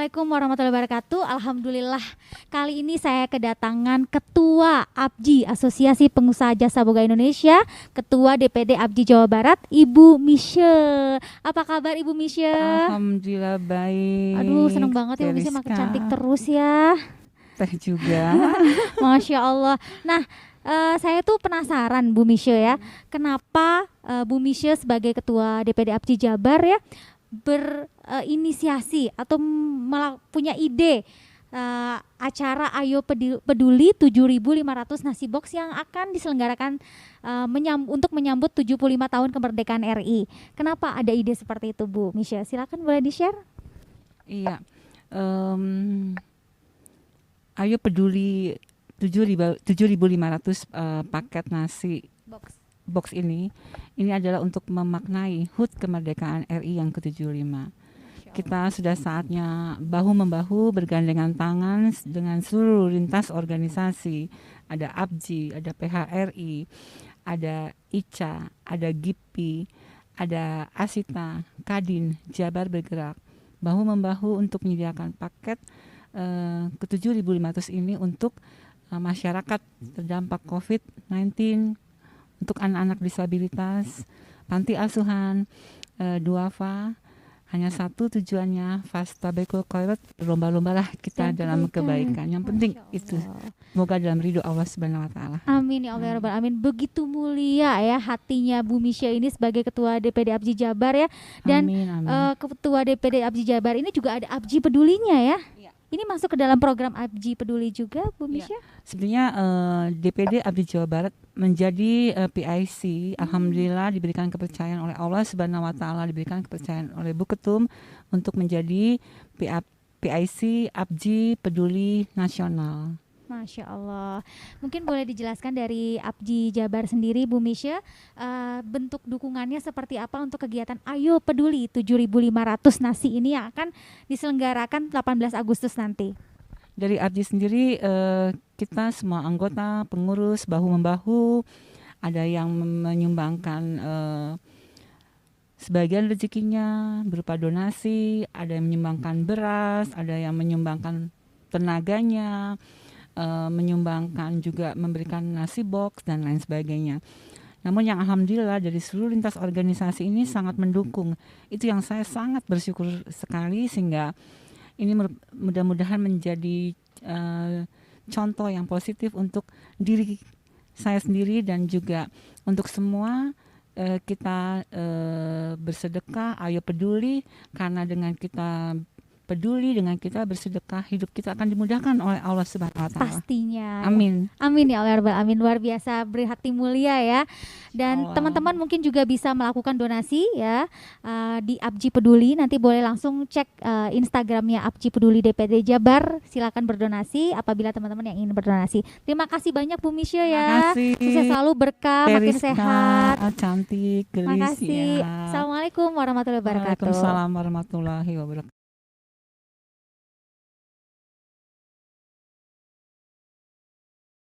Assalamualaikum warahmatullahi wabarakatuh. Alhamdulillah, kali ini saya kedatangan Ketua APJI Asosiasi Pengusaha Jasa Boga Indonesia, Ketua DPD APJI Jawa Barat, Ibu Misye. Apa kabar Ibu Misye? Alhamdulillah baik. Aduh, seneng banget ya Ibu Misye, makin cantik terus ya. Teh juga. Masya Allah. Nah, saya tuh penasaran Bu Misye ya, kenapa Bu Misye sebagai Ketua DPD APJI Jabar ya berinisiasi atau punya ide acara Ayo Peduli 7.500 nasi box yang akan diselenggarakan untuk menyambut 75 tahun kemerdekaan RI. Kenapa ada ide seperti itu Bu Misye? Silakan boleh di-share. Iya. Ayo Peduli 7.500 paket nasi box ini adalah untuk memaknai HUT kemerdekaan RI yang ke-75. Kita sudah saatnya bahu-membahu bergandengan tangan dengan seluruh lintas organisasi. Ada APJI, ada PHRI, ada ICA, ada GIPI, ada ASITA, Kadin, Jabar Bergerak. Bahu-membahu untuk menyediakan paket ke-7.500 ini untuk masyarakat terdampak COVID-19, untuk anak-anak disabilitas, panti asuhan, duafa. Hanya satu tujuannya, fastabekul khairat, berlomba-lombalah kita dalam kebaikan. Yang penting itu, semoga dalam ridho Allah Subhanahu wa taala. Amin ya Allah ya rabbal alamin. Begitu mulia ya hatinya Bu Misye ini sebagai Ketua DPD APJI Jabar ya. Dan amin. Ketua DPD APJI Jabar ini juga ada APJI Pedulinya ya. Ini masuk ke dalam program APJI Peduli juga, Bu Misye? Ya. Sebenarnya DPD APJI Jawa Barat menjadi PIC. Alhamdulillah diberikan kepercayaan oleh Allah Subhanahu wa taala, diberikan kepercayaan oleh Bu Ketum untuk menjadi PIC APJI Peduli Nasional. Masya Allah. Mungkin boleh dijelaskan dari APJI Jabar sendiri Bu Misye, bentuk dukungannya seperti apa untuk kegiatan Ayo Peduli 7.500 nasi ini yang akan diselenggarakan 18 Agustus nanti? Dari APJI sendiri kita semua anggota pengurus bahu-membahu, ada yang menyumbangkan sebagian rezekinya berupa donasi, ada yang menyumbangkan beras, ada yang menyumbangkan tenaganya, menyumbangkan juga memberikan nasi box dan lain sebagainya. Namun yang alhamdulillah dari seluruh lintas organisasi ini sangat mendukung. Itu yang saya sangat bersyukur sekali, sehingga ini mudah-mudahan menjadi contoh yang positif untuk diri saya sendiri dan juga untuk semua. Kita bersedekah, ayo peduli, karena dengan kita peduli, dengan kita bersedekah, hidup kita akan dimudahkan oleh Allah Subhanahu wa taala. Pastinya. Amin. Amin ya Allah rabbal alamin. Luar biasa berhati mulia ya. Dan teman-teman mungkin juga bisa melakukan donasi ya di APJI Peduli. Nanti boleh langsung cek Instagramnya APJI Peduli DPD Jabar. Silakan berdonasi apabila teman-teman yang ingin berdonasi. Terima kasih banyak Bu Misye ya. Sukses selalu, berkah, makin sehat. Cantik, gelis. Terima kasih. Assalamualaikum warahmatullahi wabarakatuh. Waalaikumsalam warahmatullahi wabarakatuh.